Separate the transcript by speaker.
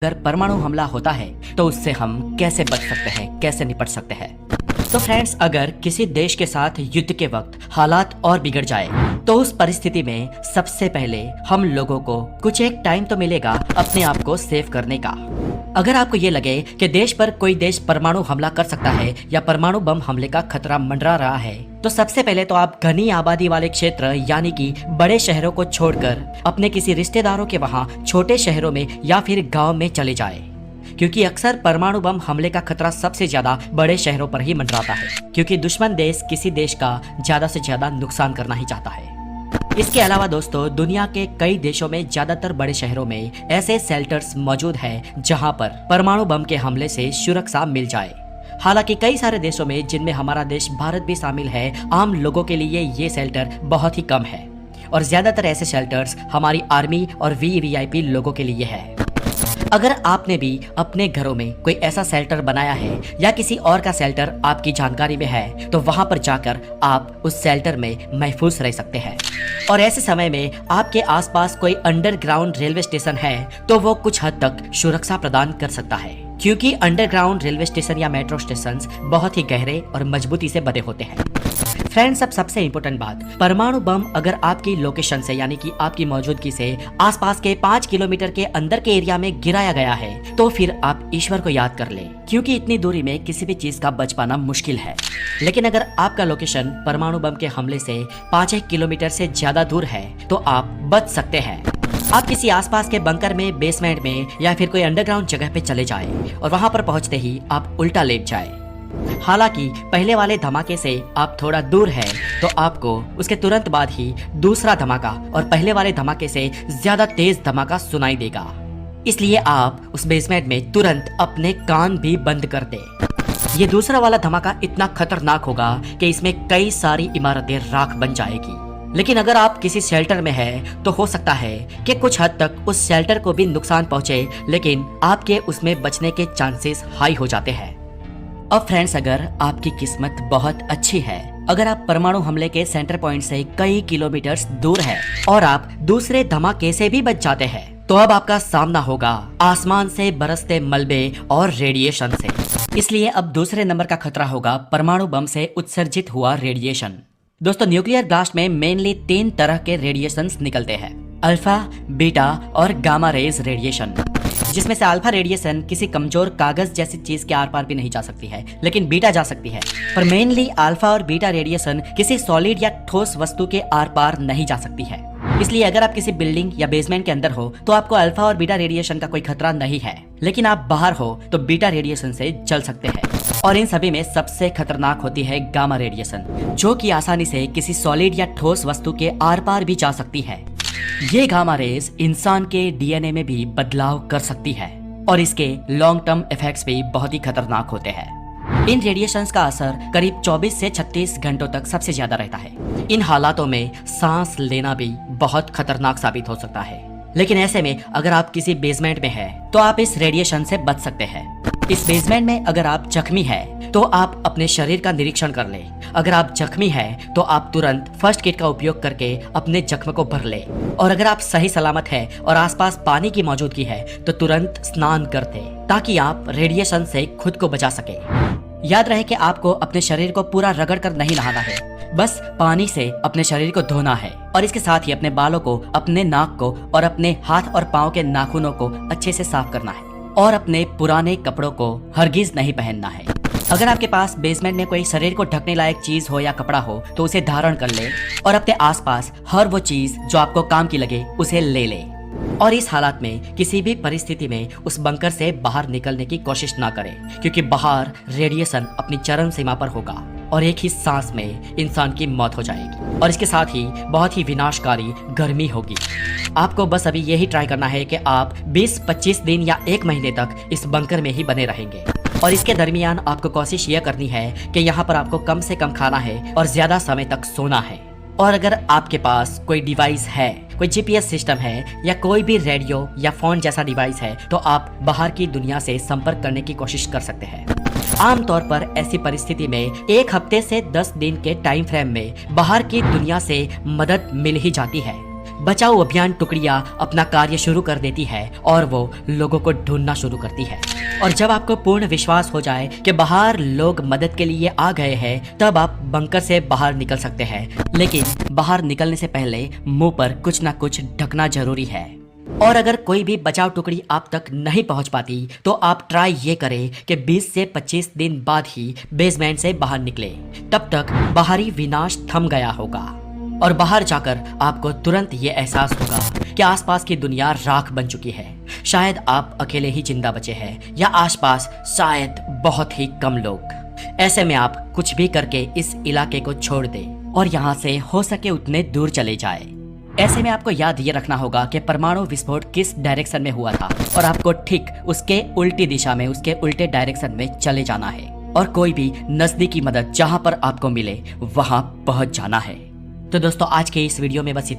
Speaker 1: अगर परमाणु हमला होता है तो उससे हम कैसे बच सकते हैं, कैसे निपट सकते हैं। तो फ्रेंड्स, अगर किसी देश के साथ युद्ध के वक्त हालात और बिगड़ जाए तो उस परिस्थिति में सबसे पहले हम लोगों को कुछ एक टाइम तो मिलेगा अपने आप को सेव करने का। अगर आपको ये लगे कि देश पर कोई देश परमाणु हमला कर सकता है या परमाणु बम हमले का खतरा मंडरा रहा है, तो सबसे पहले तो आप घनी आबादी वाले क्षेत्र यानी कि बड़े शहरों को छोड़कर अपने किसी रिश्तेदारों के वहां छोटे शहरों में या फिर गांव में चले जाएं। क्योंकि अक्सर परमाणु बम हमले का खतरा सबसे ज्यादा बड़े शहरों पर ही मंडराता है, क्योंकि दुश्मन देश किसी देश का ज्यादा से ज्यादा नुकसान करना ही चाहता है। इसके अलावा दोस्तों, दुनिया के कई देशों में ज्यादातर बड़े शहरों में ऐसे शेल्टर्स मौजूद हैं जहां पर परमाणु बम के हमले से सुरक्षा मिल जाए। हालांकि कई सारे देशों में, जिनमें हमारा देश भारत भी शामिल है, आम लोगों के लिए ये शेल्टर बहुत ही कम है और ज्यादातर ऐसे शेल्टर्स हमारी आर्मी और वीवीआईपी लोगों के लिए है। अगर आपने भी अपने घरों में कोई ऐसा शेल्टर बनाया है या किसी और का शेल्टर आपकी जानकारी में है, तो वहां पर जाकर आप उस शेल्टर में महफूज रह सकते हैं। और ऐसे समय में आपके आसपास कोई अंडरग्राउंड रेलवे स्टेशन है तो वो कुछ हद तक सुरक्षा प्रदान कर सकता है, क्योंकि अंडरग्राउंड रेलवे स्टेशन या मेट्रो स्टेशन बहुत ही गहरे और मजबूती से बने होते हैं। फ्रेंड्स, अब सबसे इम्पोर्टेंट बात, परमाणु बम अगर आपकी लोकेशन से यानी कि आपकी मौजूदगी से आसपास के 5 किलोमीटर के अंदर के एरिया में गिराया गया है तो फिर आप ईश्वर को याद कर लें, क्योंकि इतनी दूरी में किसी भी चीज का बच पाना मुश्किल है। लेकिन अगर आपका लोकेशन परमाणु बम के हमले से 5 किलोमीटर से ज्यादा दूर है तो आप बच सकते हैं। आप किसी आसपास के बंकर में, बेसमेंट में या फिर कोई अंडरग्राउंड जगह पे चले जाएं और वहां पर पहुंचते ही आप उल्टा लेट जाएं। हालांकि पहले वाले धमाके से आप थोड़ा दूर हैं तो आपको उसके तुरंत बाद ही दूसरा धमाका और पहले वाले धमाके से ज्यादा तेज धमाका सुनाई देगा। इसलिए आप उस बेसमेंट में तुरंत अपने कान भी बंद कर दें। ये दूसरा वाला धमाका इतना खतरनाक होगा कि इसमें कई सारी इमारतें राख बन जाएगी। लेकिन अगर आप किसी शेल्टर में हैं तो हो सकता है कि कुछ हद तक उस शेल्टर को भी नुकसान पहुंचे, लेकिन आपके उसमें बचने के चांसेस हाई हो जाते हैं। अब फ्रेंड्स, अगर आपकी किस्मत बहुत अच्छी है, अगर आप परमाणु हमले के सेंटर पॉइंट से कई किलोमीटर दूर हैं और आप दूसरे धमाके से भी बच जाते हैं, तो अब आपका सामना होगा आसमान से बरसते मलबे और रेडिएशन से। इसलिए अब दूसरे नंबर का खतरा होगा परमाणु बम से उत्सर्जित हुआ रेडिएशन। दोस्तों, न्यूक्लियर ब्लास्ट में मेनली 3 तरह के रेडिएशंस निकलते हैं, अल्फा, बीटा और गामा रेज रेडिएशन, जिसमें से अल्फा रेडिएशन किसी कमजोर कागज जैसी चीज के आर पार भी नहीं जा सकती है, लेकिन बीटा जा सकती है। पर मेनली अल्फा और बीटा रेडिएशन किसी सॉलिड या ठोस वस्तु के आर पार नहीं जा सकती है। इसलिए अगर आप किसी बिल्डिंग या बेसमेंट के अंदर हो तो आपको अल्फा और बीटा रेडिएशन का कोई खतरा नहीं है, लेकिन आप बाहर हो तो बीटा रेडिएशन से जल सकते हैं। और इन सभी में सबसे खतरनाक होती है गामा रेडिएशन, जो कि आसानी से किसी सॉलिड या ठोस वस्तु के आर पार भी जा सकती है। ये गामा रेज इंसान के डीएनए में भी बदलाव कर सकती है और इसके लॉन्ग टर्म इफेक्ट्स भी बहुत ही खतरनाक होते हैं। इन रेडिएशंस का असर करीब 24 से 36 घंटों तक सबसे ज्यादा रहता है। इन हालातों में सांस लेना भी बहुत खतरनाक साबित हो सकता है। लेकिन ऐसे में अगर आप किसी बेसमेंट में हैं तो आप इस रेडिएशन से बच सकते हैं। इस बेसमेंट में अगर आप जख्मी हैं तो आप अपने शरीर का निरीक्षण कर लें। अगर आप जख्मी हैं तो आप तुरंत फर्स्ट किट का उपयोग करके अपने जख्म को भर लें। और अगर आप सही सलामत हैं और आसपास पानी की मौजूदगी है तो तुरंत स्नान कर दें, ताकि आप रेडिएशन से खुद को बचा सके। याद रहे कि आपको अपने शरीर को पूरा रगड़ कर नहीं नहाना है, बस पानी से अपने शरीर को धोना है और इसके साथ ही अपने बालों को, अपने नाक को और अपने हाथ और पाँव के नाखूनों को अच्छे से साफ करना है और अपने पुराने कपड़ों को हरगिज नहीं पहनना है। अगर आपके पास बेसमेंट में कोई शरीर को ढकने लायक चीज हो या कपड़ा हो तो उसे धारण कर ले और अपने आसपास हर वो चीज जो आपको काम की लगे उसे ले ले। और इस हालात में किसी भी परिस्थिति में उस बंकर से बाहर निकलने की कोशिश ना करें, क्योंकि बाहर रेडिएशन अपनी चरम सीमा पर होगा और एक ही सांस में इंसान की मौत हो जाएगी और इसके साथ ही बहुत ही विनाशकारी गर्मी होगी। आपको बस अभी यही ट्राई करना है कि आप 20-25 दिन या 1 महीने तक इस बंकर में ही बने रहेंगे। और इसके दरमियान आपको कोशिश यह करनी है कि यहाँ पर आपको कम से कम खाना है और ज्यादा समय तक सोना है। और अगर आपके पास कोई डिवाइस है, कोई जीपीएस सिस्टम है या कोई भी रेडियो या फोन जैसा डिवाइस है, तो आप बाहर की दुनिया से संपर्क करने की कोशिश कर सकते हैं। आमतौर पर ऐसी परिस्थिति में 1 हफ्ते से 10 दिन के टाइम फ्रेम में बाहर की दुनिया से मदद मिल ही जाती है, बचाओ अभियान टुकड़ियां अपना कार्य शुरू कर देती है और वो लोगों को ढूंढना शुरू करती है। और जब आपको पूर्ण विश्वास हो जाए कि बाहर लोग मदद के लिए आ गए हैं, तब आप बंकर से बाहर निकल सकते हैं। लेकिन बाहर निकलने से पहले मुंह पर कुछ ना कुछ ढकना जरूरी है। और अगर कोई भी बचाव टुकड़ी आप तक नहीं पहुंच पाती, तो आप ट्राई ये करें कि 20 से 25 दिन बाद ही बेसमेंट से बाहर निकले। तब तक बाहरी विनाश थम गया होगा और बाहर जाकर आपको तुरंत ये एहसास होगा कि आसपास की दुनिया राख बन चुकी है। शायद आप अकेले ही जिंदा बचे हैं या आसपास शायद बहुत ही कम लोग। ऐसे में आप कुछ भी करके इस इलाके को छोड़ दें और यहाँ से हो सके उतने दूर चले जाए। ऐसे में आपको याद ये रखना होगा कि परमाणु विस्फोट किस डायरेक्शन में हुआ था और आपको ठीक उसके उल्टी दिशा में, उसके उल्टे डायरेक्शन में चले जाना है और कोई भी नजदीकी मदद जहां पर आपको मिले वहां पहुंच जाना है। तो दोस्तों आज के इस वीडियो में बस इतना।